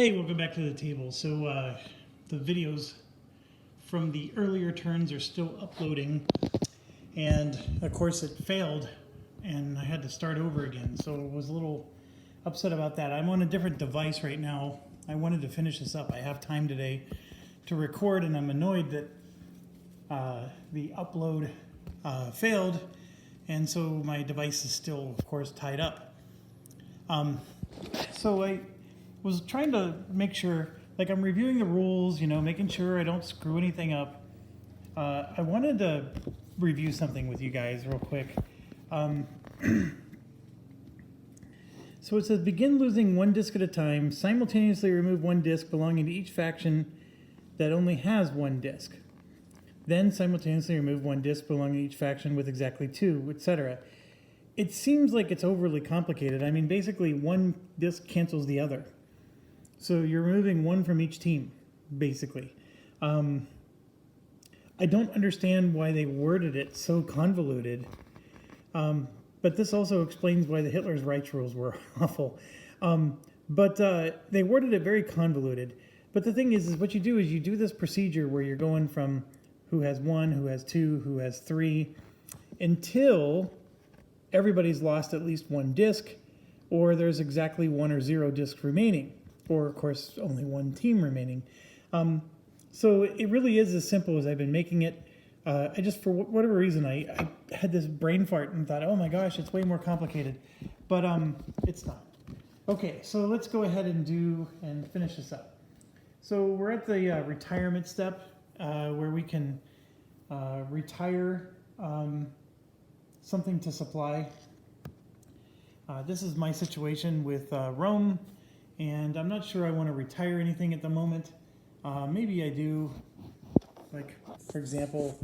Hey, welcome back to the table. So the videos from the earlier turns are still uploading, and of course it failed and I had to start over again. So I was a little upset about that. I'm on a different device right now. I wanted to finish this up. I have time today to record, and I'm annoyed that the upload failed, and so my device is still, of course, tied up. So I was trying to make sure, like, I'm reviewing the rules, you know, making sure I don't screw anything up. I wanted to review something with you guys real quick. So it says, begin losing one disc at a time. Simultaneously remove one disc belonging to each faction that only has one disc. Then simultaneously remove one disc belonging to each faction with exactly two, etc. It seems like it's overly complicated. I mean, basically one disc cancels the other. So you're removing one from each team, basically. I don't understand why they worded it so convoluted. But this also explains why the Hitler's rights rules were awful. But they worded it very convoluted. But the thing is what you do is you do this procedure where you're going from who has one, who has two, who has three, until everybody's lost at least one disc, or there's exactly one or zero discs remaining, or of course only one team remaining. So it really is as simple as I've been making it. I just, for whatever reason, I had this brain fart and thought, oh my gosh, it's way more complicated. But it's not. Okay, so let's go ahead and finish this up. So we're at the retirement step where we can retire something to supply. This is my situation with Rome, and I'm not sure I want to retire anything at the moment. Maybe I do. Like, for example,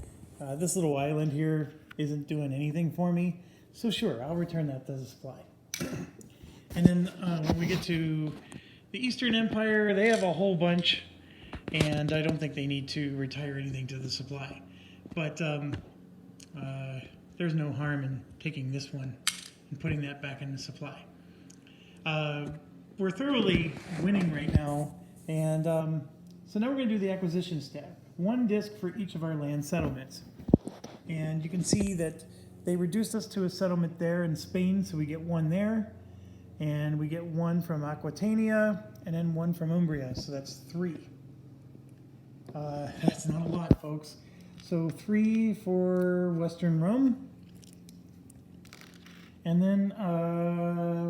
this little island here isn't doing anything for me, so sure, I'll return that to the supply. And then when we get to the Eastern Empire, they have a whole bunch, and I don't think they need to retire anything to the supply. But there's no harm in taking this one and putting that back in the supply. We're thoroughly winning right now, and so now we're going to do the acquisition step. One disc for each of our land settlements. And you can see that they reduced us to a settlement there in Spain, so we get one there, and we get one from Aquitania, and then one from Umbria, so that's three. That's not a lot, folks. So 3 for Western Rome, and then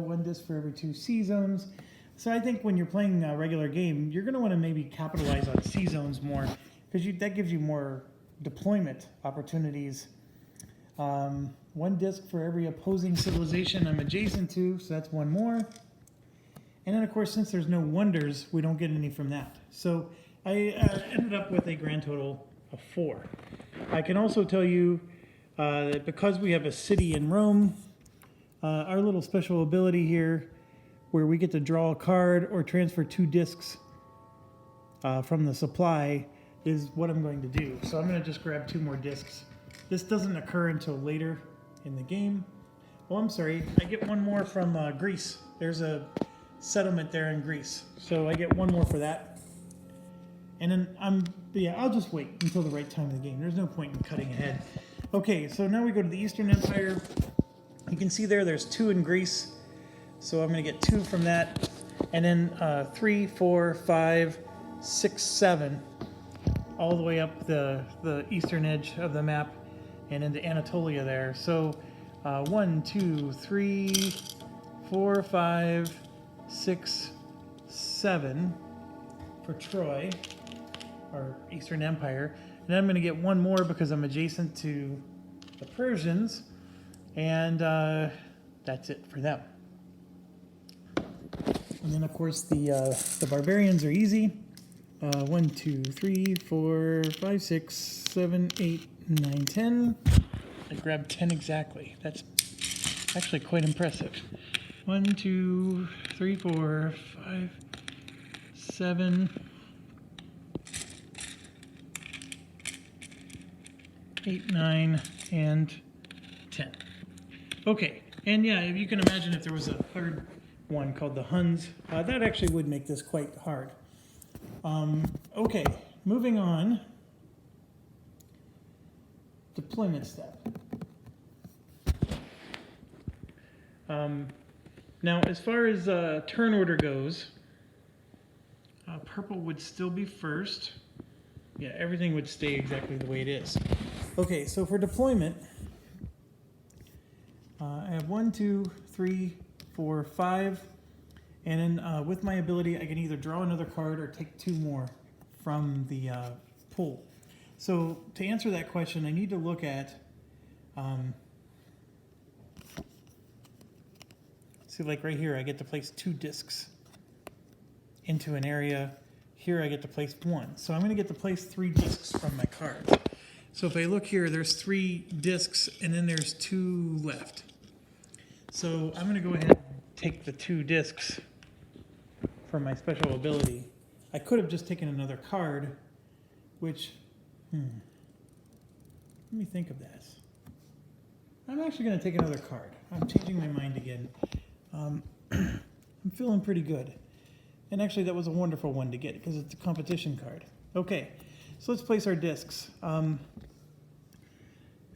one disc for every 2 sea zones. So I think when you're playing a regular game, you're going to want to maybe capitalize on sea zones more, because that gives you more deployment opportunities. One disc for every opposing civilization I'm adjacent to, so that's one more. And then, of course, since there's no wonders, we don't get any from that. So I ended up with a grand total of 4. I can also tell you that because we have a city in Rome, our little special ability here, where we get to draw a card or transfer 2 discs from the supply, is what I'm going to do. So I'm going to just grab 2 more discs. This doesn't occur until later in the game. Oh, I'm sorry. I get one more from Greece. There's a settlement there in Greece. So I get one more for that. And then I'll just wait until the right time of the game. There's no point in cutting ahead. Okay, so now we go to the Eastern Empire. You can see there's 2 in Greece. So I'm going to get 2 from that. And then 3, 4, 5, 6, 7. All the way up the eastern edge of the map and into Anatolia there. So 1, 2, 3, 4, 5, 6, 7 for Troy, or Eastern Empire. And then I'm going to get 1 more because I'm adjacent to the Persians, and that's it for them. And then, of course, the barbarians are easy. 1, 2, 3, 4, 5, 6, 7, 8, 9, 10. I grabbed 10 exactly. That's actually quite impressive. 1, 2, 3, 4, 5, 7, 8, 9, and 10. Okay, and yeah, if you can imagine if there was a third one called the Huns. That actually would make this quite hard. Okay, moving on. Deployment step. Now, as far as turn order goes, purple would still be first. Yeah, everything would stay exactly the way it is. Okay, so for deployment, I have 1, 2, 3, 4, 5, and then with my ability, I can either draw another card or take 2 more from the pool. So to answer that question, I need to look at, see, like right here, I get to place 2 discs into an area. Here I get to place 1. So I'm going to get to place 3 discs from my cards. So if I look here, there's 3 discs, and then there's 2 left. So I'm going to go ahead and take the 2 discs from my special ability. I could have just taken another card, which, let me think of this. I'm actually going to take another card. I'm changing my mind again. I'm feeling pretty good. And actually, that was a wonderful one to get because it's a competition card. Okay, so let's place our discs. I'm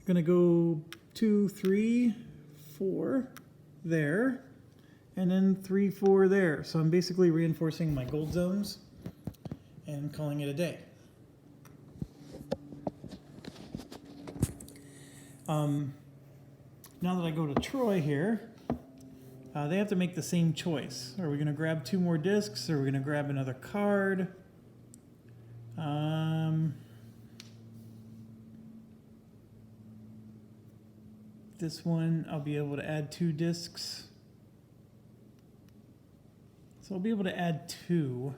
going to go 2, 3, 4 there, and then 3, 4 there. So I'm basically reinforcing my gold zones and calling it a day. Now that I go to Troy here, they have to make the same choice. Are we going to grab 2 more discs, or are we going to grab another card? This one, I'll be able to add 2 discs. So I'll be able to add 2.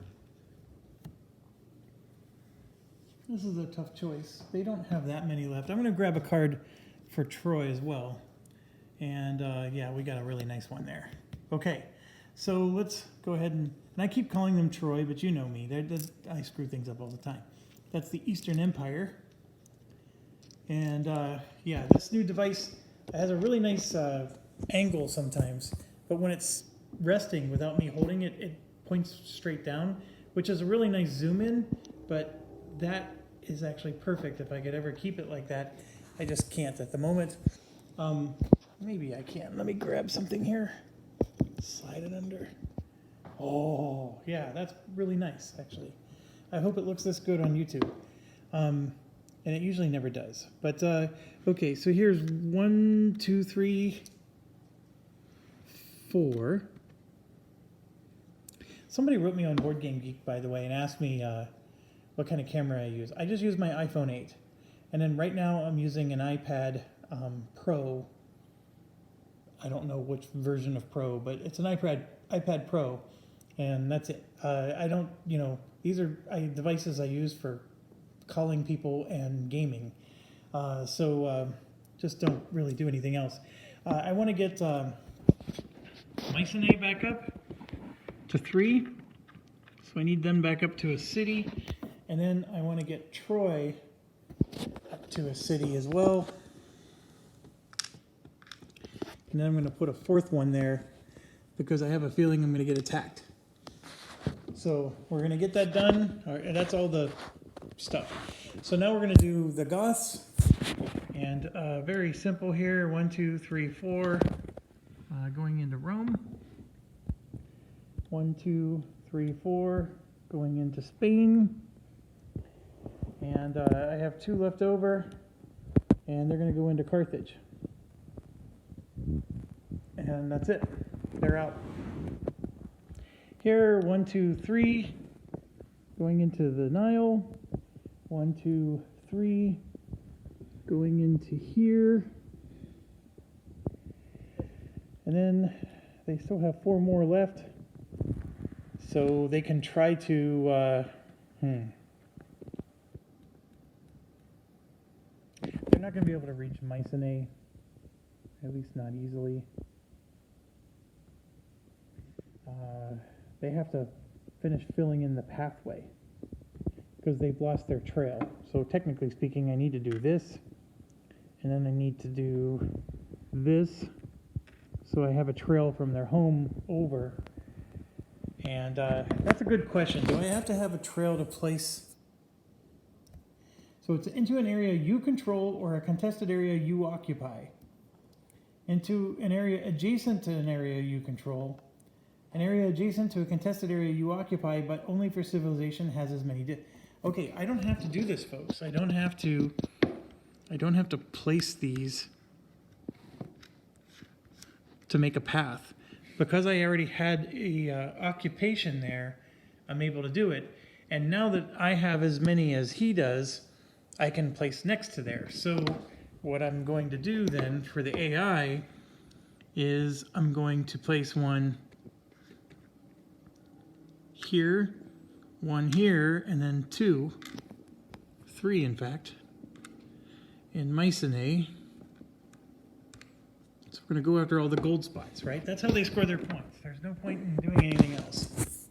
This is a tough choice. They don't have that many left. I'm going to grab a card for Troy as well. And yeah, we got a really nice one there. Okay, so let's go ahead and I keep calling them Troy, but you know me. I screw things up all the time. That's the Eastern Empire. And yeah, this new device has a really nice angle sometimes, but when it's resting without me holding it, it points straight down, which is a really nice zoom in, but that is actually perfect if I could ever keep it like that. I just can't at the moment. Maybe I can. Let me grab something here. Slide it under. Oh, yeah, that's really nice, actually. I hope it looks this good on YouTube. And it usually never does. But, okay, so here's 1, 2, 3, 4. Somebody wrote me on Board Game Geek, by the way, and asked me what kind of camera I use. I just use my iPhone 8. And then right now I'm using an iPad Pro. I don't know which version of Pro, but it's an iPad Pro, and that's it. I don't, these are devices I use for calling people and gaming. So just don't really do anything else. I want to get Mycenae back up to 3. So I need them back up to a city. And then I want to get Troy up to a city as well. And then I'm going to put a 4th one there because I have a feeling I'm going to get attacked. So we're going to get that done. All right, that's all the stuff. So now we're going to do the Goths. And very simple here. 1, 2, 3, 4. Going into Rome. 1, 2, 3, 4. Going into Spain. And I have 2 left over. And they're going to go into Carthage. And that's it. They're out. Here, 1, 2, 3. Going into the Nile. 1, 2, 3. Going into here. And then they still have 4 more left. So they can try to... They're not going to be able to reach Mycenae. At least not easily. They have to finish filling in the pathway because they've lost their trail. So technically speaking, I need to do this, and then I need to do this. so I have a trail from their home over. And that's a good question. Do I have to have a trail to place? So it's into an area you control or a contested area you occupy. Into an area adjacent to an area you control. An area adjacent to a contested area you occupy, but only for civilization has as many. Okay, I don't have to do this, folks. I don't have to place these to make a path. Because I already had a occupation there, I'm able to do it. And now that I have as many as he does, I can place next to there. So what I'm going to do then for the AI is I'm going to place one here, one here, and then three in fact, in Mycenae. So we're going to go after all the gold spots, right? That's how they score their points. There's no point in doing anything else.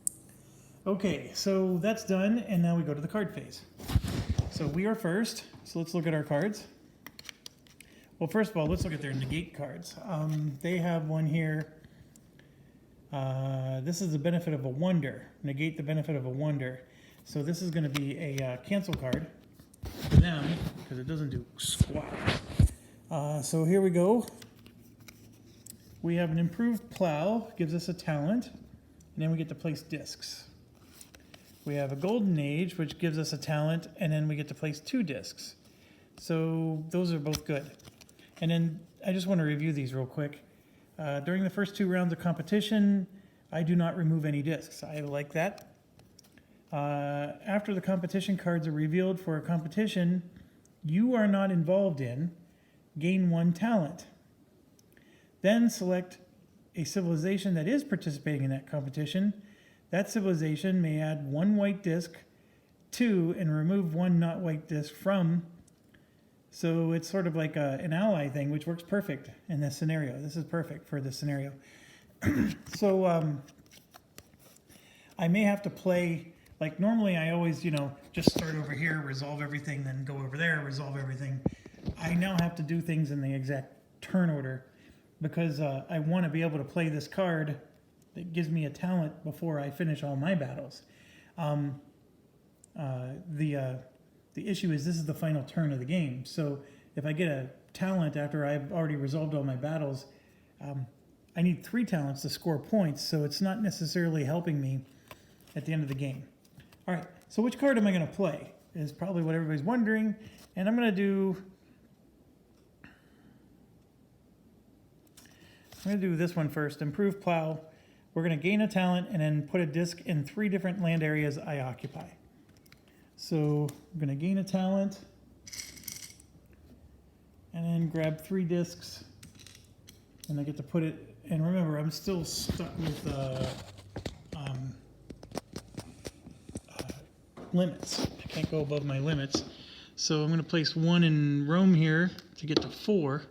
Okay, so that's done, and now we go to the card phase. So we are first, so let's look at our cards. Well, first of all, let's look at their negate cards. They have one here. This is the benefit of a wonder. Negate the benefit of a wonder. So this is going to be a cancel card for them, because it doesn't do squat. So here we go. We have an improved plow, gives us a talent, and then we get to place discs. We have a golden age, which gives us a talent, and then we get to place 2 discs. So those are both good. And then I just want to review these real quick. During the first 2 rounds of competition, I do not remove any discs. I like that. After the competition cards are revealed for a competition you are not involved in, gain 1 talent. Then select a civilization that is participating in that competition. That civilization may add 1 white disc to and remove 1 not white disc from. So it's sort of like an ally thing, which works perfect in this scenario. This is perfect for this scenario. So I may have to play, like normally I always, just start over here, resolve everything, then go over there, resolve everything. I now have to do things in the exact turn order, because I want to be able to play this card that gives me a talent before I finish all my battles. The issue is this is the final turn of the game. So if I get a talent after I've already resolved all my battles, I need 3 talents to score points, so it's not necessarily helping me at the end of the game. All right, so which card am I going to play is probably what everybody's wondering, and I'm going to do this one first, Improve Plow. We're going to gain a talent and then put a disc in 3 different land areas I occupy. So I'm going to gain a talent and then grab 3 discs, and I get to put it, and remember I'm still stuck with limits. I can't go above my limits. So I'm going to place 1 in Rome here to get to 4,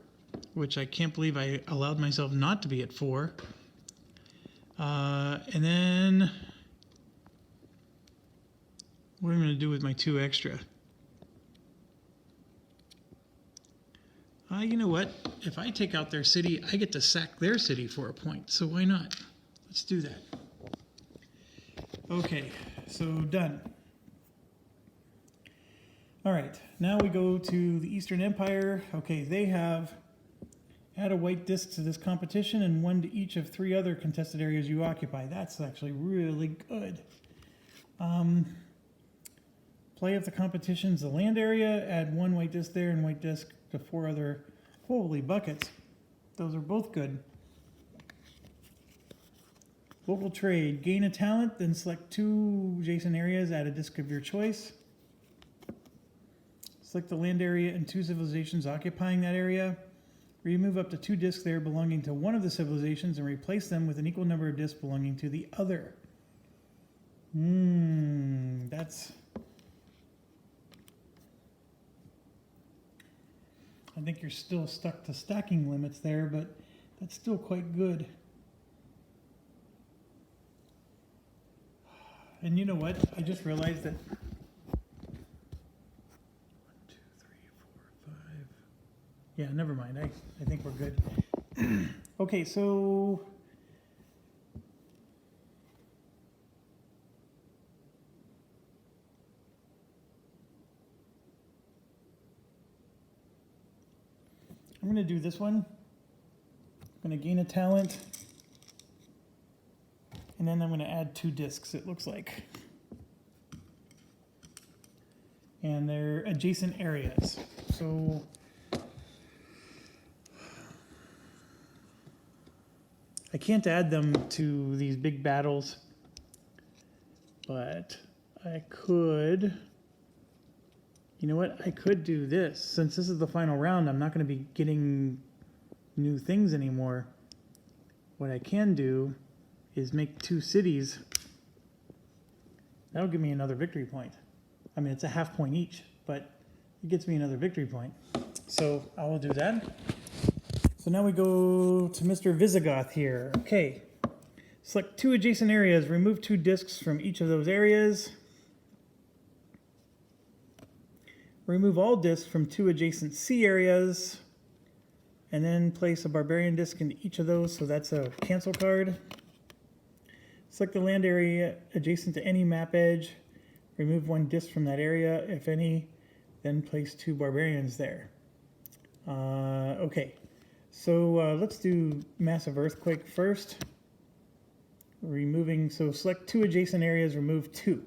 which I can't believe I allowed myself not to be at 4. And then what am I going to do with my 2 extra? You know what? If I take out their city, I get to sack their city for a point. So why not? Let's do that. Okay, so done. All right, now we go to the Eastern Empire. Okay, they have add a white disc to this competition and 1 to each of 3 other contested areas you occupy. That's actually really good. Play of the competition's the land area, add 1 white disc there and white disc to 4 other. Holy buckets. Those are both good. Local trade, gain a talent, then select 2 adjacent areas, add a disc of your choice. Select the land area and 2 civilizations occupying that area. Remove up to 2 discs there belonging to one of the civilizations and replace them with an equal number of discs belonging to the other. That's... I think you're still stuck to stacking limits there, but that's still quite good. And you know what? I just realized that 1, 2, 3, 4, 5. Yeah, never mind. I think we're good. Okay, so I'm going to do this one. I'm going to gain a talent. And then I'm going to add 2 discs, it looks like. And they're adjacent areas. So I can't add them to these big battles, but I could, you know what, I could do this. Since this is the final round, I'm not going to be getting new things anymore. What I can do is make 2 cities. That'll give me another victory point. I mean, it's a half point each, but it gets me another victory point. So I will do that. So now we go to Mr. Visigoth here. Okay, select 2 adjacent areas, remove 2 discs from each of those areas. Remove all discs from 2 adjacent C areas, and then place a barbarian disc in each of those, so that's a cancel card. Select the land area adjacent to any map edge, remove 1 disc from that area, if any, then place 2 barbarians there. Okay, so let's do massive earthquake first. Removing, so select 2 adjacent areas, remove 2.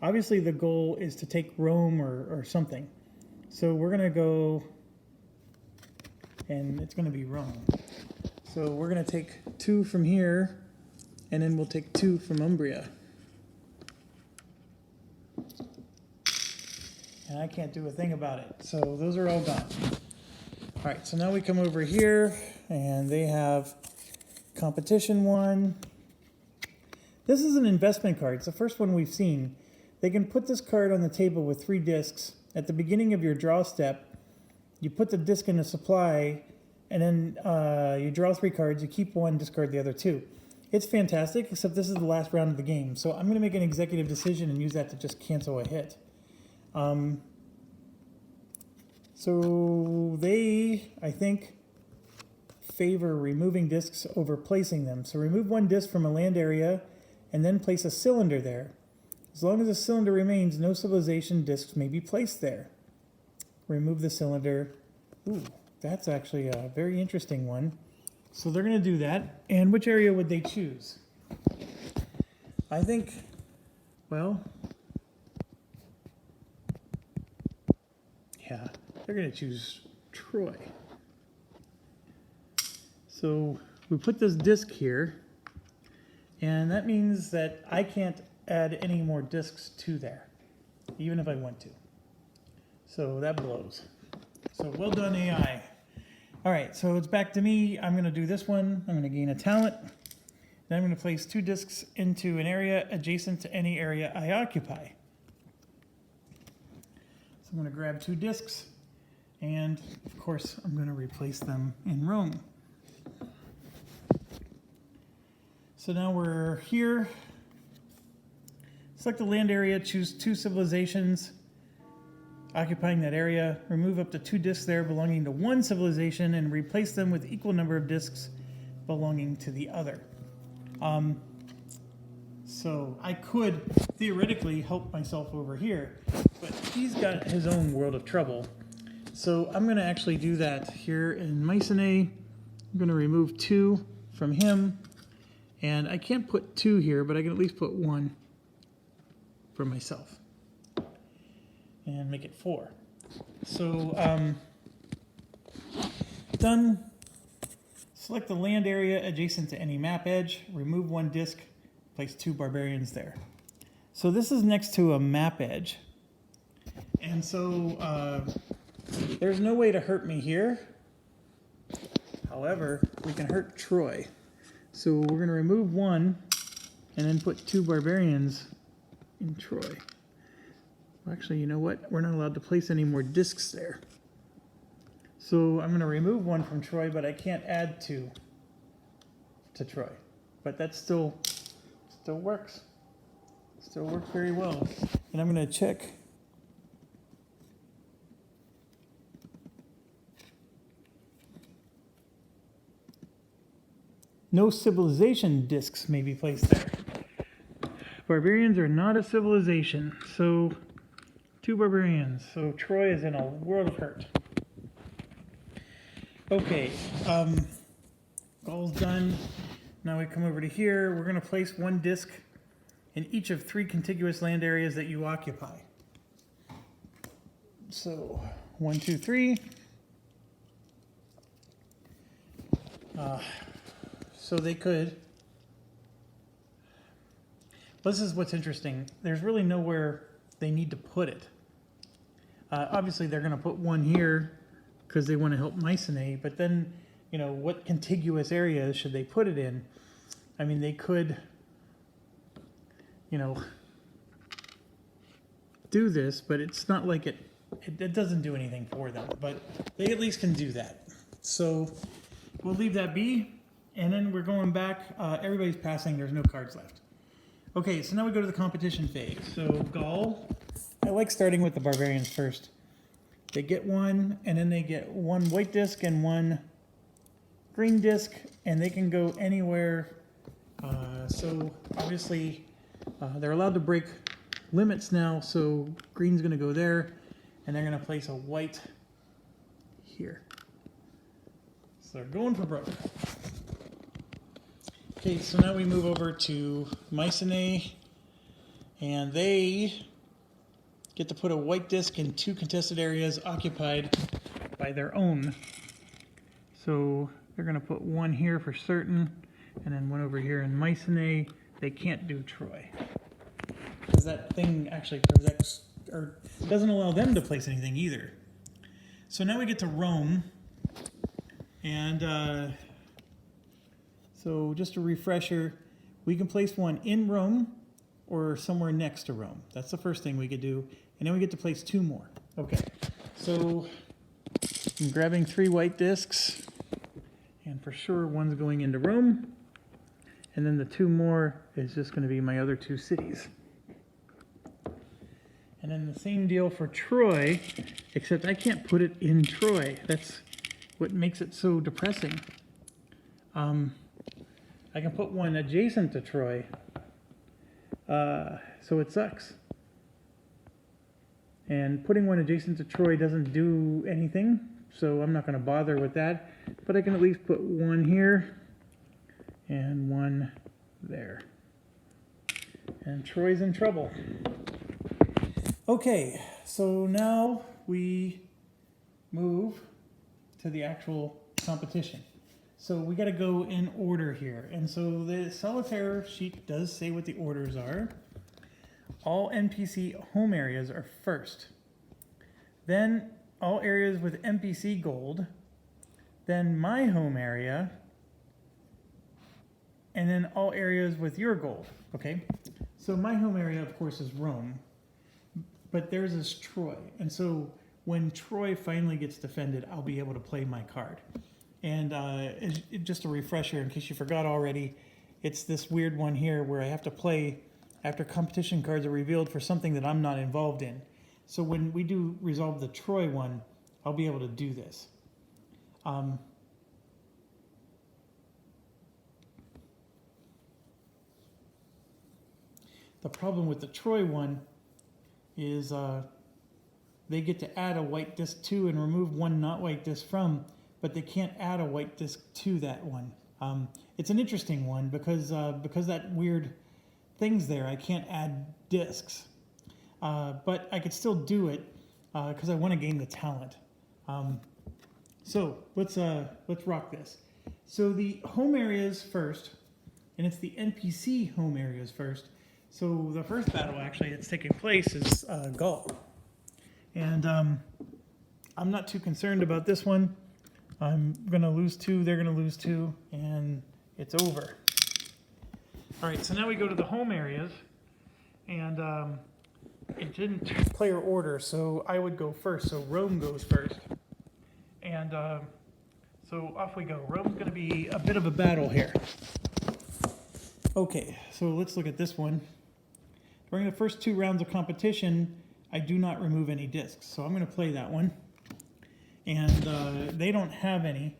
Obviously the goal is to take Rome or something. So we're gonna go, and it's gonna be Rome. So we're gonna take 2 from here, and then we'll take 2 from Umbria. And I can't do a thing about it. So those are all gone. All right, so now we come over here, and they have competition 1. This is an investment card. It's the first one we've seen. They can put this card on the table with 3 discs. At the beginning of your draw step, you put the disc in a supply, and then you draw 3 cards, you keep 1, discard the other 2. It's fantastic, except this is the last round of the game. So I'm going to make an executive decision and use that to just cancel a hit. So they, I think, favor removing discs over placing them. So remove 1 disc from a land area and then place a cylinder there. As long as the cylinder remains, no civilization discs may be placed there. Remove the cylinder. Ooh, that's actually a very interesting one. So they're going to do that. And which area would they choose? I think, well, yeah, they're going to choose Troy. So we put this disc here, and that means that I can't add any more discs to there, even if I want to. So that blows. So well done, AI. All right, so it's back to me. I'm going to do this one. I'm going to gain a talent. Then I'm going to place 2 discs into an area adjacent to any area I occupy. So I'm going to grab 2 discs, and of course I'm going to replace them in Rome. So now we're here. Select the land area, choose 2 civilizations occupying that area. Remove up to 2 discs there belonging to 1 civilization and replace them with equal number of discs belonging to the other. So I could theoretically help myself over here, but he's got his own world of trouble. So I'm going to actually do that here in Mycenae. I'm going to remove 2 from him, and I can't put 2 here, but I can at least put 1 for myself and make it 4. So done. Select the land area adjacent to any map edge, remove 1 disc, place 2 barbarians there. So this is next to a map edge, and so there's no way to hurt me here. However, we can hurt Troy. So we're going to remove 1 and then put 2 barbarians in Troy. Well, actually, you know what? We're not allowed to place any more discs there. So I'm going to remove 1 from Troy, but I can't add 2 to Troy. But that still works. Still works very well. And I'm going to check. No civilization discs may be placed there. Barbarians are not a civilization, so 2 barbarians. So Troy is in a world of hurt. Okay, Gaul's done. Now we come over to here. We're going to place 1 disc in each of 3 contiguous land areas that you occupy. So 1, 2, 3. So they could. This is what's interesting. There's really nowhere they need to put it. Obviously, they're going to put 1 here because they want to help Mycenae, but then, you know, what contiguous areas should they put it in? I mean, they could, you know, do this, but it's not like it doesn't do anything for them, but they at least can do that. So we'll leave that be, and then we're going back. Everybody's passing. There's no cards left. Okay, so now we go to the competition phase. So Gaul, I like starting with the barbarians first. They get 1, and then they get 1 white disc and 1 green disc, and they can go anywhere. So obviously they're allowed to break limits now, so green's going to go there, and they're going to place a white here. So they're going for broke. Okay, so now we move over to Mycenae, and they get to put a white disc in 2 contested areas occupied by their own. So they're going to put 1 here for certain, and then 1 over here in Mycenae. They can't do Troy, because that thing actually projects, or doesn't allow them to place anything either. So now we get to Rome, and so just a refresher, we can place 1 in Rome or somewhere next to Rome. That's the first thing we could do, and then we get to place 2 more. Okay, so I'm grabbing 3 white discs, and for sure 1's going into Rome, and then the 2 more is just going to be my other 2 cities. And then the same deal for Troy, except I can't put it in Troy. That's what makes it so depressing. I can put 1 adjacent to Troy, so it sucks. And putting 1 adjacent to Troy doesn't do anything, so I'm not going to bother with that. But I can at least put 1 here and 1 there. And Troy's in trouble. Okay, so now we move to the actual competition. So we got to go in order here. And so the solitaire sheet does say what the orders are. All NPC home areas are first. Then all areas with NPC gold. Then my home area. And then all areas with your gold. Okay? So my home area, of course, is Rome. But theirs is Troy. And so when Troy finally gets defended, I'll be able to play my card. And just a refresher, in case you forgot already, it's this weird one here where I have to play after competition cards are revealed for something that I'm not involved in. So when we do resolve the Troy one, I'll be able to do this. The problem with the Troy one is they get to add a white disc to and remove 1 not white disc from, but they can't add a white disc to that one. It's an interesting one because that weird thing's there. I can't add discs, but I could still do it because I want to gain the talent. So let's rock this. So the home areas first, and it's the NPC home areas first. So the first battle actually that's taking place is Gaul, and I'm not too concerned about this one. I'm going to lose 2, they're going to lose 2, and it's over. All right, so now we go to the home areas, and it didn't player order, so I would go first. So Rome goes first, and so off we go. Rome's going to be a bit of a battle here. Okay, so let's look at this one. During the first 2 rounds of competition, I do not remove any discs, so I'm going to play that one. And they don't have any,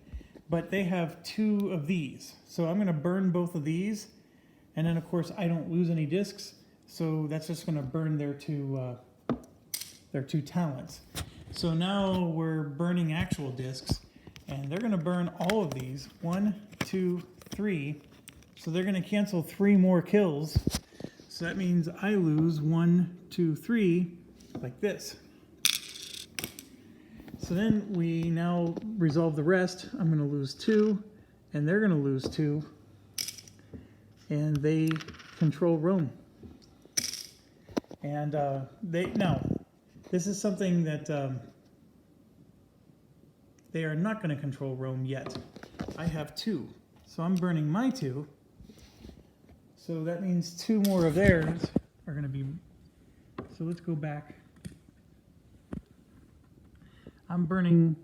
but they have 2 of these. So I'm going to burn both of these, and then of course I don't lose any discs, so that's just going to burn their 2 talents. So now we're burning actual discs, and they're going to burn all of these. 1, 2, 3. So they're going to cancel 3 more kills. So that means I lose 1, 2, 3, like this. So then we now resolve the rest. I'm going to lose 2, and they're going to lose 2, and they control Rome. And now this is something that they are not going to control Rome yet. I have 2, so I'm burning my 2. So that means 2 more of theirs are going to be. So let's go back. I'm burning.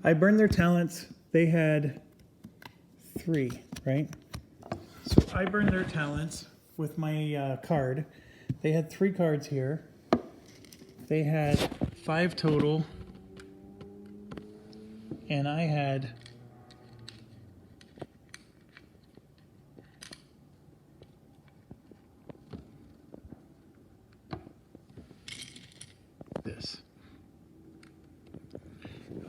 I burned their talents. They had 3, right? So I burned their talents with my card. They had 3 cards here. They had 5 total. And I had this.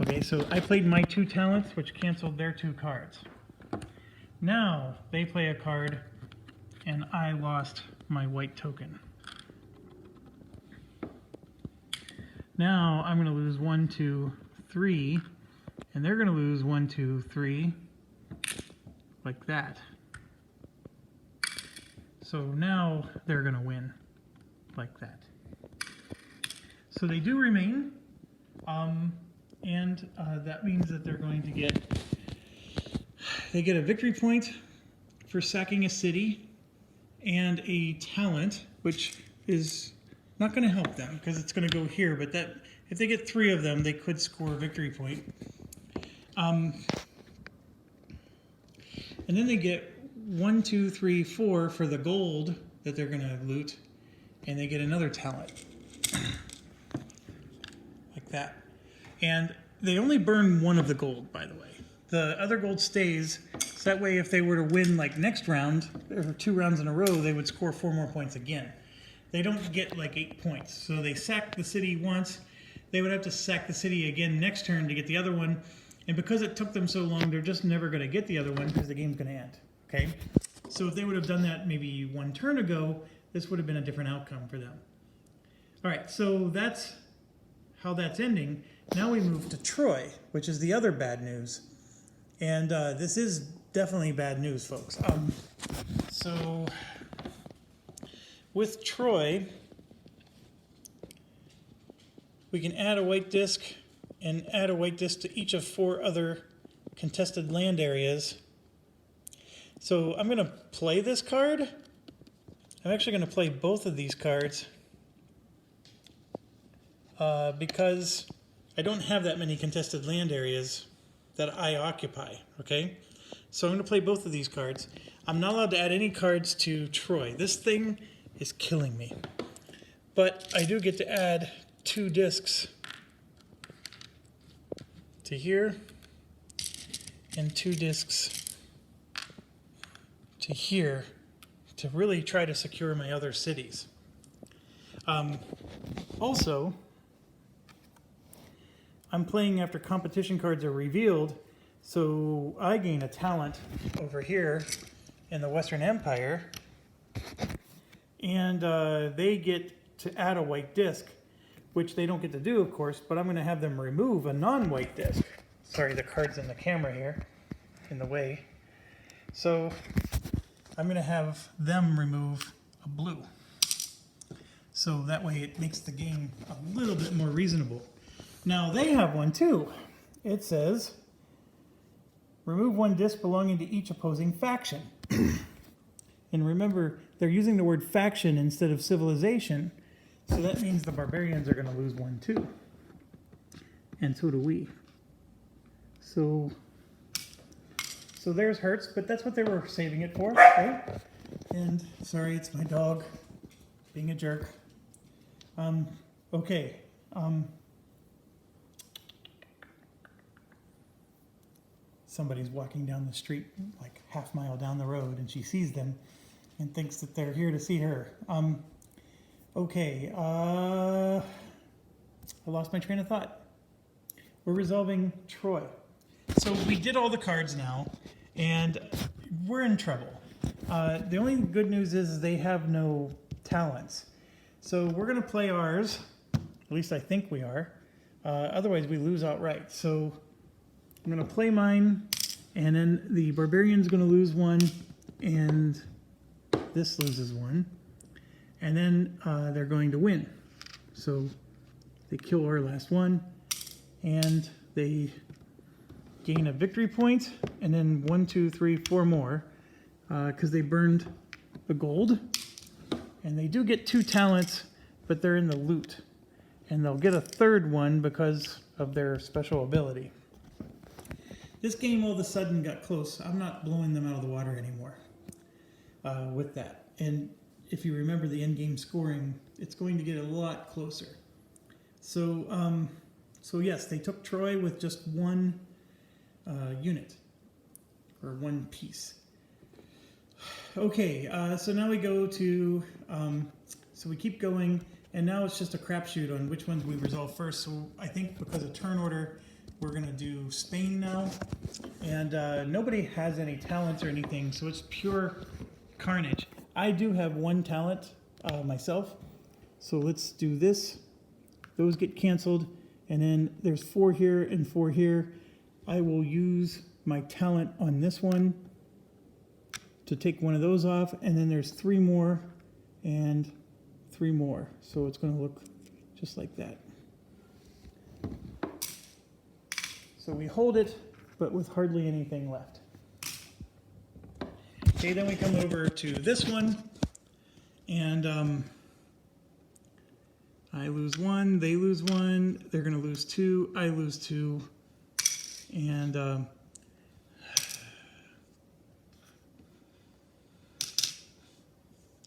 Okay, so I played my 2 talents, which canceled their 2 cards. Now they play a card, and I lost my white token. Now I'm going to lose 1, 2, 3, and they're going to lose 1, 2, 3, like that. So now they're going to win, like that. So they do remain, and that means that they're going to get, they get a victory point for sacking a city and a talent, which is not going to help them because it's going to go here, but that if they get 3 of them, they could score a victory point. And then they get 1, 2, 3, 4 for the gold that they're going to loot, and they get another talent. Like that. And they only burn 1 of the gold, by the way. The other gold stays, so that way if they were to win like next round, or 2 rounds in a row, they would score 4 more points again. They don't get like 8 points. So they sack the city once, they would have to sack the city again next turn to get the other one. And because it took them so long, they're just never going to get the other one because the game's going to end. Okay? So if they would have done that maybe 1 turn ago, this would have been a different outcome for them. All right, so that's how that's ending. Now we move to Troy, which is the other bad news. And this is definitely bad news, folks. So with Troy, we can add a white disc and add a white disc to each of 4 other contested land areas. So I'm going to play this card. I'm actually going to play both of these cards because I don't have that many contested land areas that I occupy, okay? So I'm going to play both of these cards. I'm not allowed to add any cards to Troy. This thing is killing me. But I do get to add 2 discs to here and 2 discs to here to really try to secure my other cities. Also, I'm playing after competition cards are revealed, so I gain a talent over here in the Western Empire, and they get to add a white disc, which they don't get to do, of course, but I'm going to have them remove a non-white disc. Sorry, the card's in the camera here, in the way. So I'm going to have them remove a blue. So that way it makes the game a little bit more reasonable. Now they have one too. It says, remove 1 disc belonging to each opposing faction. And remember, they're using the word faction instead of civilization. So that means the barbarians are going to lose 1 too. And so do we. So theirs hurts, but that's what they were saving it for, right? And sorry, it's my dog being a jerk. Okay. Somebody's walking down the street like half-mile down the road, and she sees them and thinks that they're here to see her. Okay. I lost my train of thought. We're resolving Troy. So we did all the cards now, and we're in trouble. The only good news is they have no talents. So we're going to play ours. At least I think we are. Otherwise, we lose outright. So I'm going to play mine, and then the Barbarian's going to lose one, and this loses one. And then they're going to win. So they kill our last one, and they gain a victory point, and then 1, 2, 3, 4 more, because they burned the gold. And they do get 2 talents, but they're in the loot. And they'll get a 3rd one because of their special ability. This game all of a sudden got close. I'm not blowing them out of the water anymore with that. And if you remember the end-game scoring, it's going to get a lot closer. So, so yes, they took Troy with just 1 unit, or 1 piece. Okay, so now we go to, so we keep going, and now it's just a crapshoot on which ones we resolve first. So I think because of turn order, we're going to do Spain now. And nobody has any talents or anything, so it's pure carnage. I do have 1 talent myself, so let's do this. Those get canceled, and then there's 4 here and 4 here. I will use my talent on this one to take one of those off, and then there's 3 more and 3 more. So it's going to look just like that. So we hold it, but with hardly anything left. Okay, then we come over to this one, and I lose 1, they lose 1, they're going to lose 2, I lose 2, and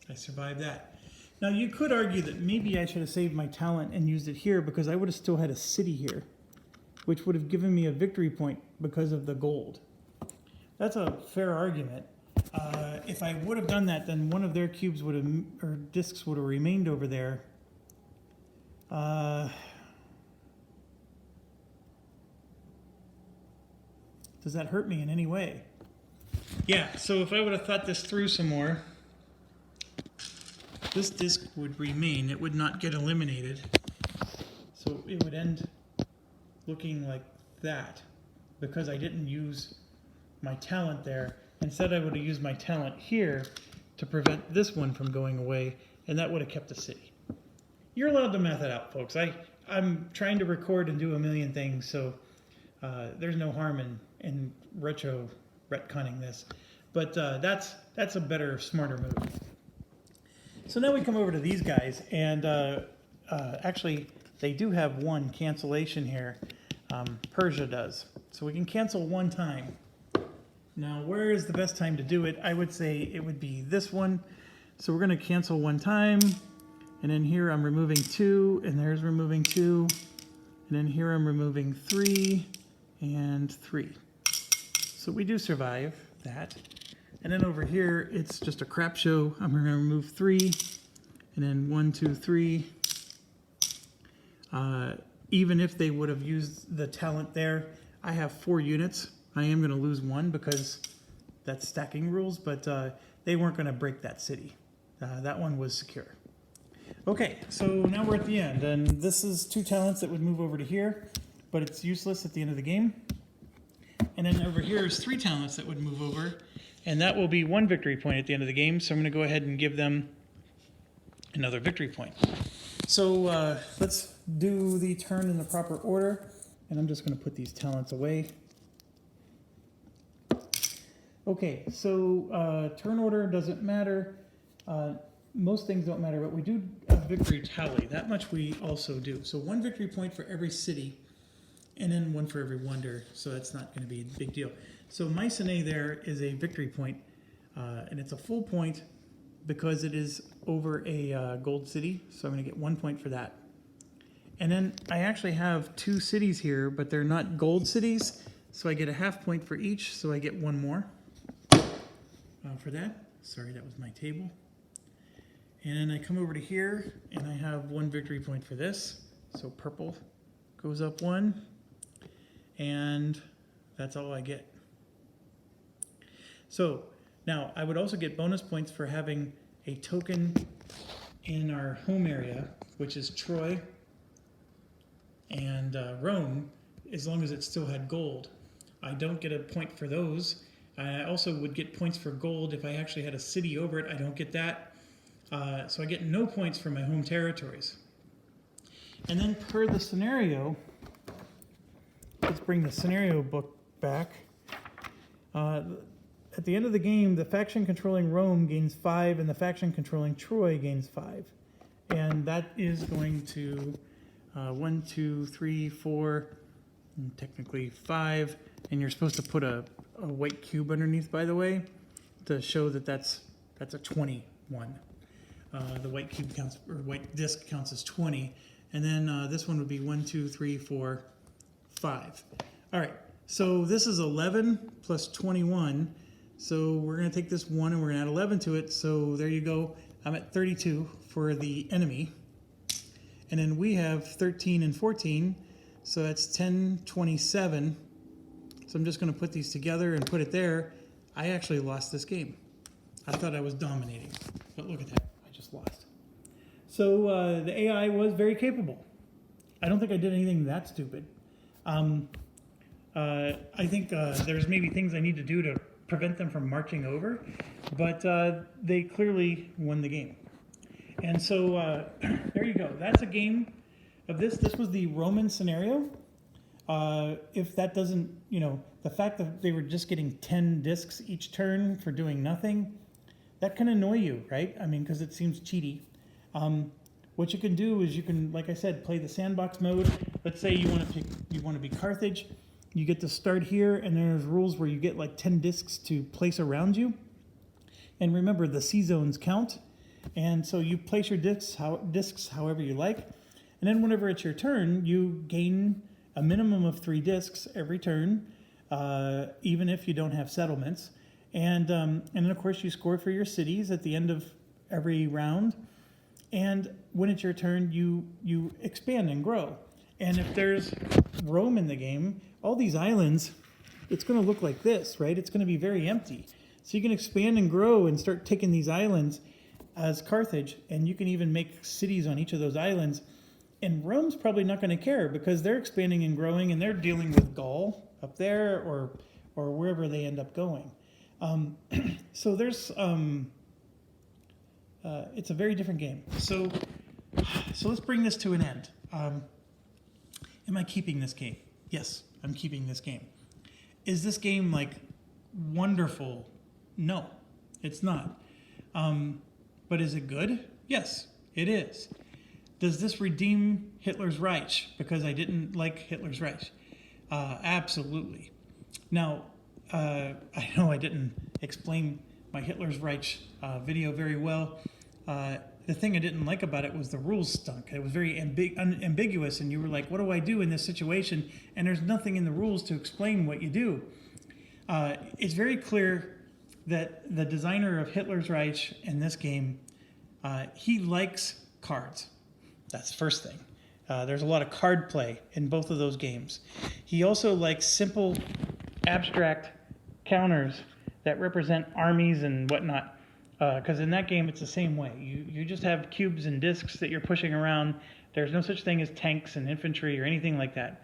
I survived that. Now you could argue that maybe I should have saved my talent and used it here, because I would have still had a city here, which would have given me a victory point because of the gold. That's a fair argument. If I would have done that, then one of their cubes would have, or discs would have remained over there. Does that hurt me in any way? Yeah, so if I would have thought this through some more, this disc would remain. It would not get eliminated. So it would end looking like that because I didn't use my talent there. Instead, I would have used my talent here to prevent this one from going away, and that would have kept the city. You're allowed to math it out, folks. I'm trying to record and do a million things, so there's no harm in retconning this. But that's a better, smarter move. So now we come over to these guys, and actually, they do have 1 cancellation here. Persia does. So we can cancel 1 time. Now, where is the best time to do it? I would say it would be this one. So we're going to cancel 1 time. And then here I'm removing 2, and there's removing 2. And then here I'm removing 3 and 3. So we do survive that. And then over here, it's just a crap show. I'm going to remove 3, and then 1, 2, 3. Even if they would have used the talent there, I have 4 units. I am going to lose 1 because that's stacking rules, but they weren't going to break that city. That one was secure. Okay, so now we're at the end, and this is 2 talents that would move over to here, but it's useless at the end of the game. And then over here is 3 talents that would move over, and that will be 1 victory point at the end of the game, so I'm going to go ahead and give them another victory point. So let's do the turn in the proper order, and I'm just going to put these talents away. Okay, so turn order doesn't matter. Most things don't matter, but we do a victory tally. That much we also do. So 1 victory point for every city, and then 1 for every wonder, so that's not going to be a big deal. So Mycenae there is a victory point, and it's a full point, because it is over a gold city, so I'm going to get 1 point for that. And then I actually have 2 cities here, but they're not gold cities, so I get a half point for each, so I get 1 more for that. Sorry, that was my table. And then I come over to here, and I have 1 victory point for this. So purple goes up 1, and that's all I get. So now I would also get bonus points for having a token in our home area, which is Troy and Rome, as long as it still had gold. I don't get a point for those. I also would get points for gold if I actually had a city over it. I don't get that. So I get no points for my home territories. And then per the scenario, let's bring the scenario book back. At the end of the game, the faction controlling Rome gains 5 and the faction controlling Troy gains 5. And that is going to 1, 2, 3, 4, and technically 5. And you're supposed to put a white cube underneath, by the way, to show that that's a 21. The white cube counts, or white disc counts as 20. And then this one would be 1, 2, 3, 4, 5. All right, so this is 11 plus 21. So we're going to take this 1 and we're going to add 11 to it. So there you go. I'm at 32 for the enemy. And then we have 13 and 14. So that's 10, 27. So I'm just going to put these together and put it there. I actually lost this game. I thought I was dominating, but look at that. I just lost. So the AI was very capable. I don't think I did anything that stupid. I think there's maybe things I need to do to prevent them from marching over, but they clearly won the game. And so there you go. That's a game of this. This was the Roman scenario. If that doesn't, the fact that they were just getting 10 discs each turn for doing nothing, that can annoy you, right? I mean, because it seems cheaty. What you can do is you can, like I said, play the sandbox mode. Let's say you want to be Carthage. You get to start here, and there's rules where you get like 10 discs to place around you. And remember, the C zones count. And so you place your discs however you like. And then whenever it's your turn, you gain a minimum of 3 discs every turn, even if you don't have settlements. And then, of course, you score for your cities at the end of every round. And when it's your turn, you expand and grow. And if there's Rome in the game, all these islands, it's going to look like this, right? It's going to be very empty. So you can expand and grow and start taking these islands as Carthage, and you can even make cities on each of those islands. And Rome's probably not going to care because they're expanding and growing, and they're dealing with Gaul up there or wherever they end up going. So there's it's a very different game. So let's bring this to an end. Am I keeping this game? Yes, I'm keeping this game. Is this game like wonderful? No, it's not. But is it good? Yes, it is. Does this redeem Hitler's Reich because I didn't like Hitler's Reich? Absolutely. Now, I know I didn't explain my Hitler's Reich video very well. The thing I didn't like about it was the rules stunk. It was very ambiguous, and you were like, what do I do in this situation? And there's nothing in the rules to explain what you do. It's very clear that the designer of Hitler's Reich in this game, he likes cards. That's the first thing. There's a lot of card play in both of those games. He also likes simple, abstract counters that represent armies and whatnot. Because in that game, it's the same way. You just have cubes and discs that you're pushing around. There's no such thing as tanks and infantry or anything like that.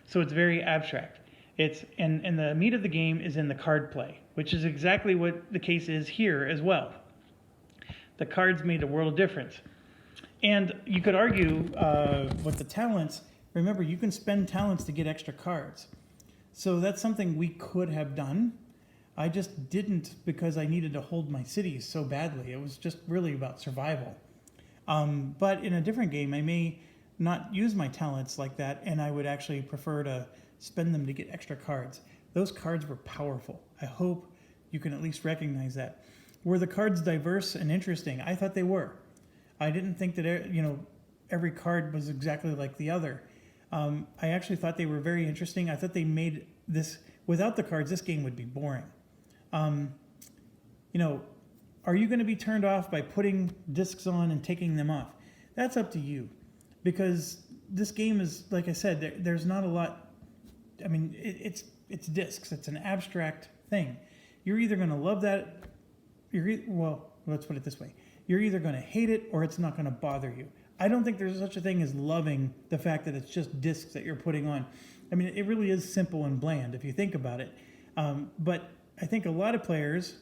So it's very abstract. And the meat of the game is in the card play, which is exactly what the case is here as well. The cards made a world of difference. And you could argue with the talents. Remember, you can spend talents to get extra cards. So that's something we could have done. I just didn't because I needed to hold my cities so badly. It was just really about survival. But in a different game, I may not use my talents like that, and I would actually prefer to spend them to get extra cards. Those cards were powerful. I hope you can at least recognize that. Were the cards diverse and interesting? I thought they were. I didn't think that, you know, every card was exactly like the other. I actually thought they were very interesting. I thought they made this, without the cards, this game would be boring. You know, are you going to be turned off by putting discs on and taking them off? That's up to you. Because this game is, like I said, there's not a lot. I mean, it's discs. It's an abstract thing. You're either going to love that. Well, let's put it this way. You're either going to hate it or it's not going to bother you. I don't think there's such a thing as loving the fact that it's just discs that you're putting on. I mean, it really is simple and bland if you think about it. But I think a lot of players,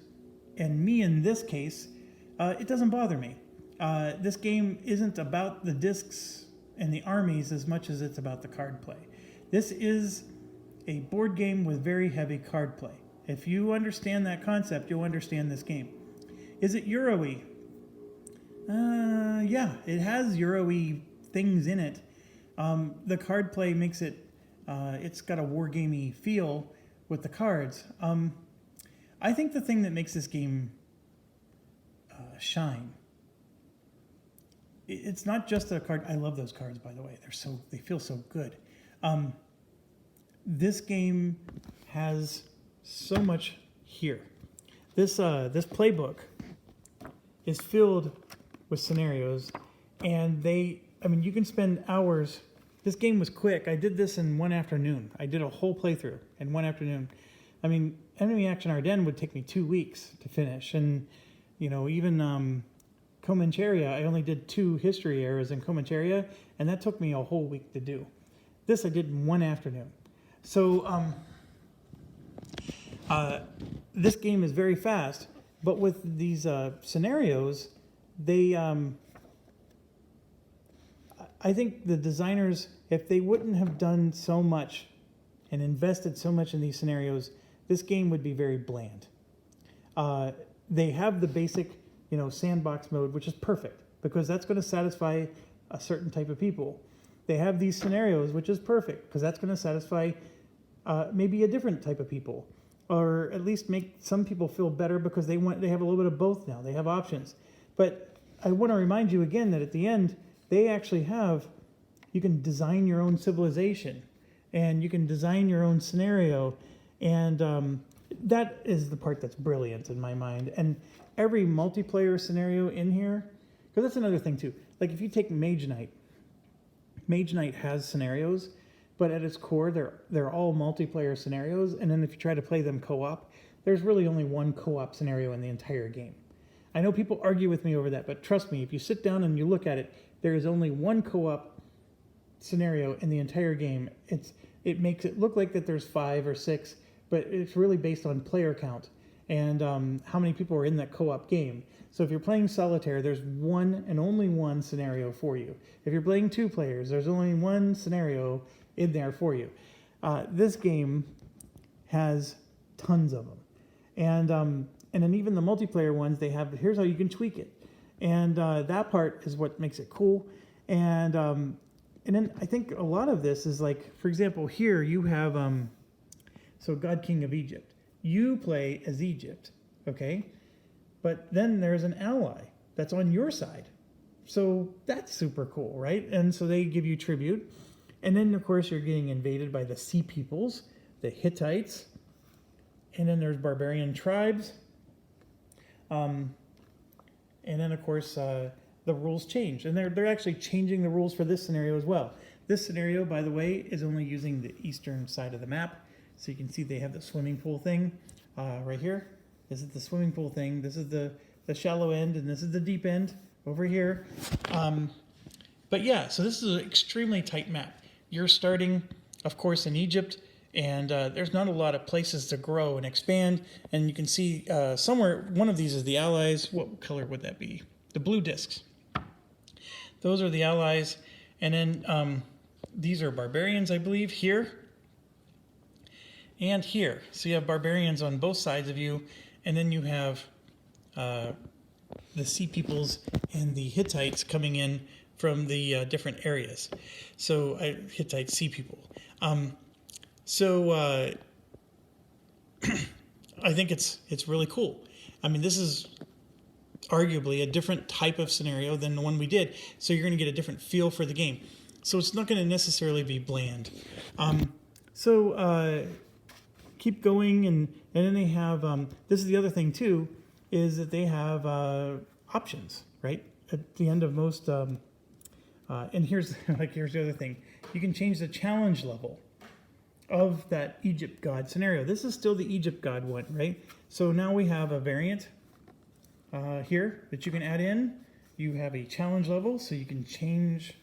and me in this case, it doesn't bother me. This game isn't about the discs and the armies as much as it's about the card play. This is a board game with very heavy card play. If you understand that concept, you'll understand this game. Is it Euro-y? Yeah, it has Euro-y things in it. The card play makes it, it's got a wargamey feel with the cards. I think the thing that makes this game shine, it's not just a card. I love those cards, by the way. They feel so good. This game has so much here. This playbook is filled with scenarios, and I mean, you can spend hours. This game was quick. I did this in one afternoon. I did a whole playthrough in one afternoon. I mean, Enemy Action Ardennes would take me 2 weeks to finish, and you know, even Comancheria, I only did 2 history eras in Comancheria, and that took me a whole week to do. This I did in one afternoon. So this game is very fast, but with these scenarios, I think the designers, if they wouldn't have done so much and invested so much in these scenarios, this game would be very bland. They have the basic, you know, sandbox mode, which is perfect because that's going to satisfy a certain type of people. They have these scenarios, which is perfect because that's going to satisfy maybe a different type of people, or at least make some people feel better because they have a little bit of both now. They have options. But I want to remind you again that at the end, they actually have, you can design your own civilization and you can design your own scenario. And that is the part that's brilliant in my mind. And every multiplayer scenario in here, because that's another thing too. Like if you take Mage Knight has scenarios, but at its core, they're all multiplayer scenarios. And then if you try to play them co-op, there's really only one co-op scenario in the entire game. I know people argue with me over that, but trust me, if you sit down and you look at it, there is only one co-op scenario in the entire game. It makes it look like that there's 5 or 6, but it's really based on player count and how many people are in that co-op game. So if you're playing solitaire, there's one and only one scenario for you. If you're playing 2 players, there's only one scenario in there for you. This game has tons of them. And then even the multiplayer ones, they have, here's how you can tweak it. And that part is what makes it cool. And then I think a lot of this is like, for example, here you have, so God King of Egypt. You play as Egypt, okay? But then there's an ally that's on your side. So that's super cool, right? And so they give you tribute. And then, of course, you're getting invaded by the Sea Peoples, the Hittites. And then there's barbarian tribes. And then, of course, the rules change. And they're actually changing the rules for this scenario as well. This scenario, by the way, is only using the eastern side of the map. So you can see they have the swimming pool thing right here. This is the swimming pool thing. This is the shallow end, and this is the deep end over here. But yeah, so this is an extremely tight map. You're starting, of course, in Egypt, and there's not a lot of places to grow and expand. And you can see somewhere, one of these is the allies. What color would that be? The blue discs. Those are the allies. And then these are barbarians, I believe, here and here. So you have barbarians on both sides of you. And then you have the Sea Peoples and the Hittites coming in from the different areas. So Hittite Sea People. So I think it's really cool. I mean, this is arguably a different type of scenario than the one we did. So you're going to get a different feel for the game. So it's not going to necessarily be bland. Keep going, and then they have, this is the other thing too, is that they have options, right? At the end of most, and here's the other thing. You can change the challenge level of that Egypt God scenario. This is still the Egypt God one, right? So now we have a variant here that you can add in. You have a challenge level, so you can change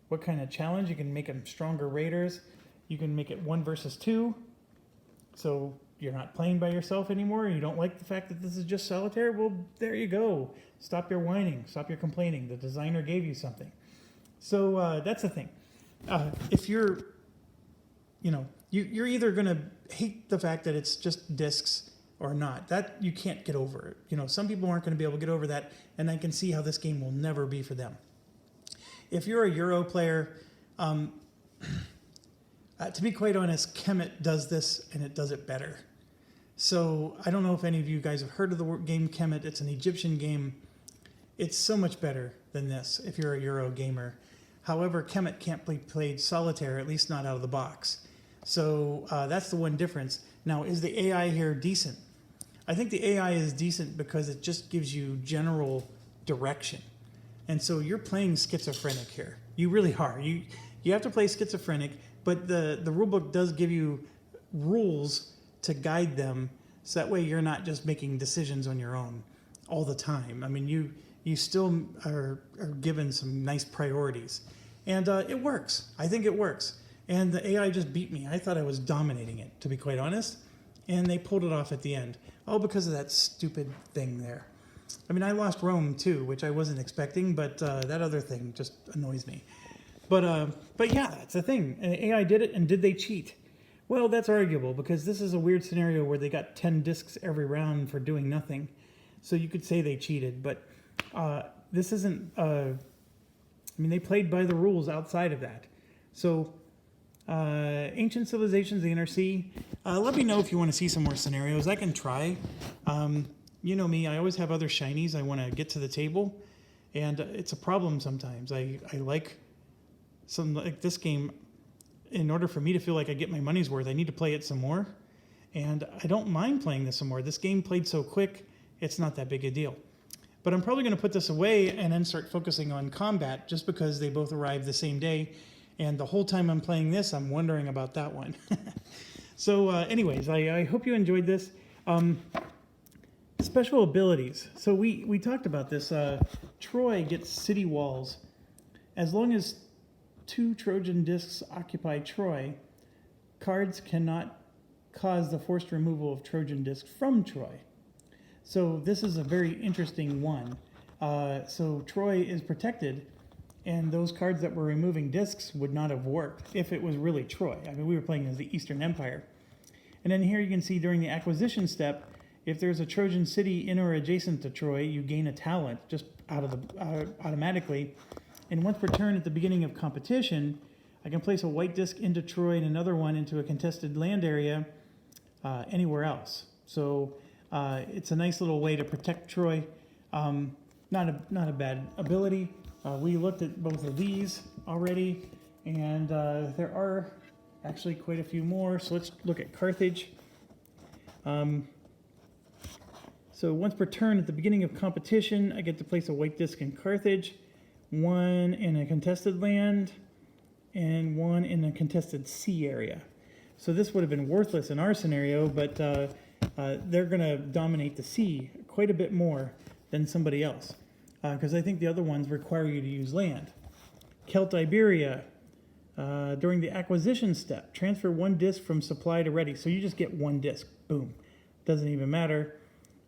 what kind of challenge. You can make them stronger raiders. You can make it 1 versus 2. So you're not playing by yourself anymore. You don't like the fact that this is just solitaire. Well, there you go. Stop your whining. Stop your complaining. The designer gave you something. So that's the thing. If you're, you're either going to hate the fact that it's just discs or not. That you can't get over. Some people aren't going to be able to get over that, and I can see how this game will never be for them. If you're a Euro player, to be quite honest, Kemet does this, and it does it better. So I don't know if any of you guys have heard of the game Kemet. It's an Egyptian game. It's so much better than this if you're a Euro gamer. However, Kemet can't be played solitaire, at least not out of the box. So that's the one difference. Now, is the AI here decent? I think the AI is decent because it just gives you general direction. And so you're playing schizophrenic here. You really are. You have to play schizophrenic, but the rulebook does give you rules to guide them, so that way you're not just making decisions on your own all the time. I mean, you still are given some nice priorities. And it works. I think it works. And the AI just beat me. I thought I was dominating it, to be quite honest. And they pulled it off at the end. All because of that stupid thing there. I mean, I lost Rome too, which I wasn't expecting, but that other thing just annoys me. But yeah, that's the thing. AI did it, and did they cheat? Well, that's arguable, because this is a weird scenario where they got 10 discs every round for doing nothing. So you could say they cheated, but this isn't... they played by the rules outside of that. So, Ancient Civilizations, the NRC. Let me know if you want to see some more scenarios. I can try. You know me, I always have other shinies I want to get to the table, and it's a problem sometimes. I like this game. In order for me to feel like I get my money's worth, I need to play it some more, and I don't mind playing this some more. This game played so quick, it's not that big a deal. But I'm probably going to put this away and then start focusing on combat, just because they both arrived the same day, and the whole time I'm playing this, I'm wondering about that one. So anyways, I hope you enjoyed this. Special abilities. So we talked about this. Troy gets city walls. As long as 2 Trojan discs occupy Troy, cards cannot cause the forced removal of Trojan discs from Troy. So this is a very interesting one. So Troy is protected, and those cards that were removing discs would not have worked if it was really Troy. I mean, we were playing as the Eastern Empire. And then here you can see during the acquisition step, if there's a Trojan city in or adjacent to Troy, you gain a talent just automatically. And once per turn at the beginning of competition, I can place a white disc into Troy and another one into a contested land area anywhere else. So it's a nice little way to protect Troy. Not a bad ability. We looked at both of these already, and there are actually quite a few more. So let's look at Carthage. So once per turn at the beginning of competition, I get to place a white disc in Carthage, 1 in a contested land, and 1 in a contested sea area. So this would have been worthless in our scenario, but they're going to dominate the sea quite a bit more than somebody else, because I think the other ones require you to use land. Celt Iberia, during the acquisition step, transfer 1 disc from supply to ready. So you just get 1 disc, boom. Doesn't even matter.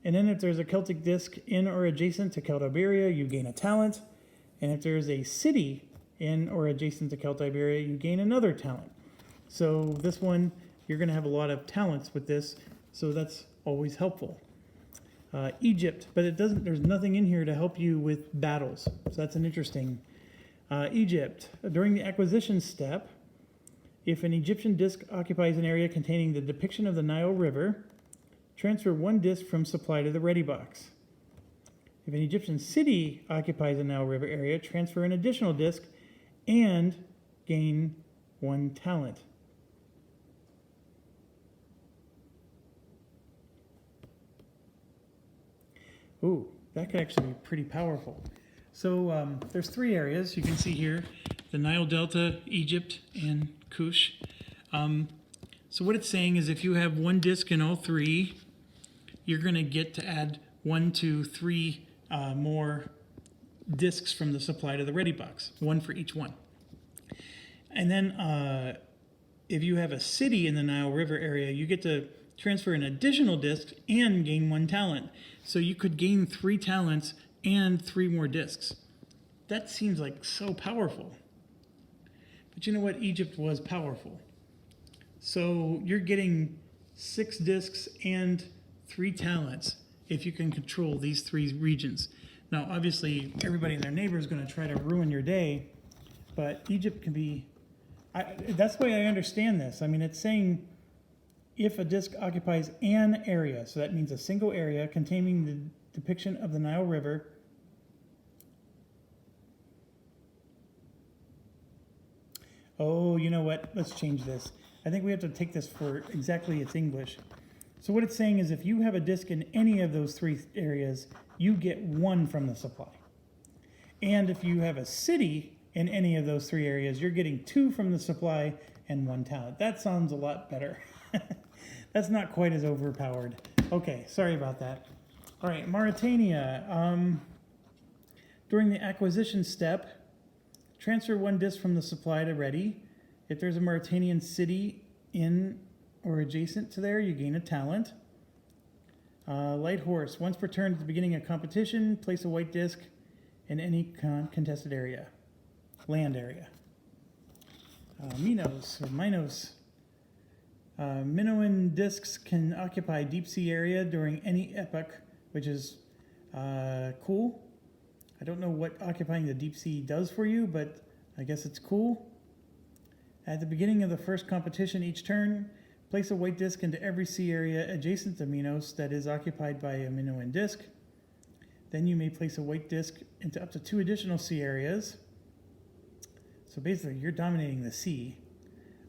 And then if there's a Celtic disc in or adjacent to Celt Iberia, you gain a talent. And if there's a city in or adjacent to Celt Iberia, you gain another talent. So this one, you're going to have a lot of talents with this, so that's always helpful. Egypt, but there's nothing in here to help you with battles, so that's an interesting. Egypt, during the acquisition step, if an Egyptian disc occupies an area containing the depiction of the Nile River, transfer 1 disc from supply to the ready box. If an Egyptian city occupies a Nile River area, transfer an additional disc and gain 1 talent. Ooh, that could actually be pretty powerful. So there's 3 areas you can see here: the Nile Delta, Egypt, and Kush. So what it's saying is if you have 1 disc in all 3, you're going to get to add 1, 2, 3 more discs from the supply to the ready box, 1 for each one. And then if you have a city in the Nile River area, you get to transfer an additional disc and gain 1 talent. So you could gain 3 talents and 3 more discs. That seems like so powerful. But you know what? Egypt was powerful. So you're getting 6 discs and 3 talents if you can control these 3 regions. Now, obviously, everybody and their neighbor is going to try to ruin your day, but Egypt can be... that's the way I understand this. I mean, it's saying if a disc occupies an area, so that means a single area containing the depiction of the Nile River, oh, you know what? Let's change this. I think we have to take this for exactly its English. So what it's saying is if you have a disc in any of those 3 areas, you get 1 from the supply. And if you have a city in any of those 3 areas, you're getting 2 from the supply and 1 talent. That sounds a lot better. That's not quite as overpowered. Okay, sorry about that. All right, Mauritania. During the acquisition step, transfer 1 disc from the supply to ready. If there's a Mauritanian city in or adjacent to there, you gain a talent. Light horse. Once per turn at the beginning of competition, place a white disc in any contested area, land area. Minos or Minos. Minoan discs can occupy deep sea area during any epoch, which is cool. I don't know what occupying the deep sea does for you, but I guess it's cool. At the beginning of the first competition each turn, place a white disc into every sea area adjacent to Minos that is occupied by a Minoan disc. Then you may place a white disc into up to 2 additional sea areas. So basically, you're dominating the sea.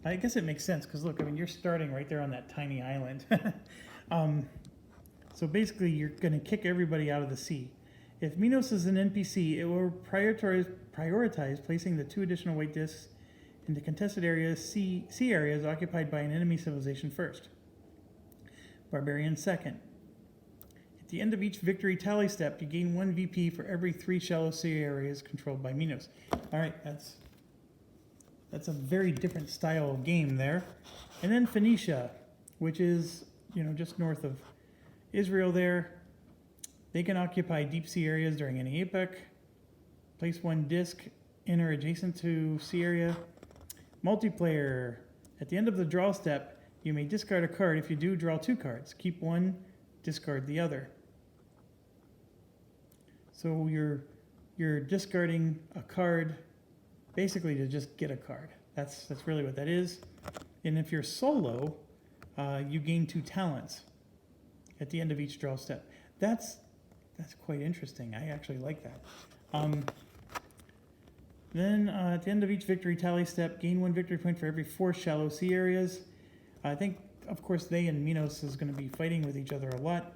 I guess it makes sense because look, I mean, you're starting right there on that tiny island. So basically, you're going to kick everybody out of the sea. If Minos is an NPC, it will prioritize placing the 2 additional white discs into contested areas, sea areas occupied by an enemy civilization first. Barbarian second. At the end of each victory tally step, you gain 1 VP for every 3 shallow sea areas controlled by Minos. All right, that's a very different style of game there. And then Phoenicia, which is, just north of Israel there. They can occupy deep sea areas during any epoch. Place 1 disc in or adjacent to sea area. Multiplayer. At the end of the draw step, you may discard a card. If you do, draw 2 cards. Keep 1, discard the other. So you're discarding a card basically to just get a card. That's really what that is. And if you're solo, you gain 2 talents at the end of each draw step. That's quite interesting. I actually like that. Then at the end of each victory tally step, gain 1 victory point for every 4 shallow sea areas. I think, of course, they and Minos is going to be fighting with each other a lot.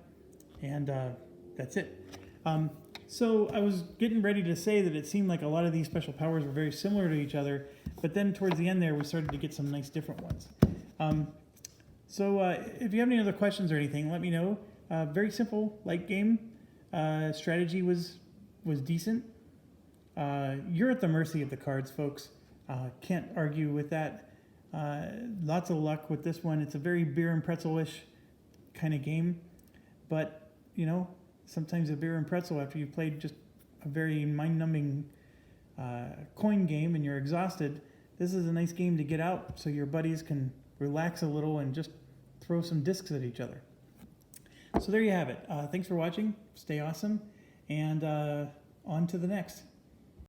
And that's it. So I was getting ready to say that it seemed like a lot of these special powers were very similar to each other. But then towards the end there, we started to get some nice different ones. So if you have any other questions or anything, let me know. Very simple, light game. Strategy was decent. You're at the mercy of the cards, folks. Can't argue with that. Lots of luck with this one. It's a very beer and pretzel-ish kind of game. But, sometimes a beer and pretzel after you've played just a very mind-numbing coin game and you're exhausted, this is a nice game to get out so your buddies can relax a little and just throw some discs at each other. So there you have it. Thanks for watching. Stay awesome. And on to the next.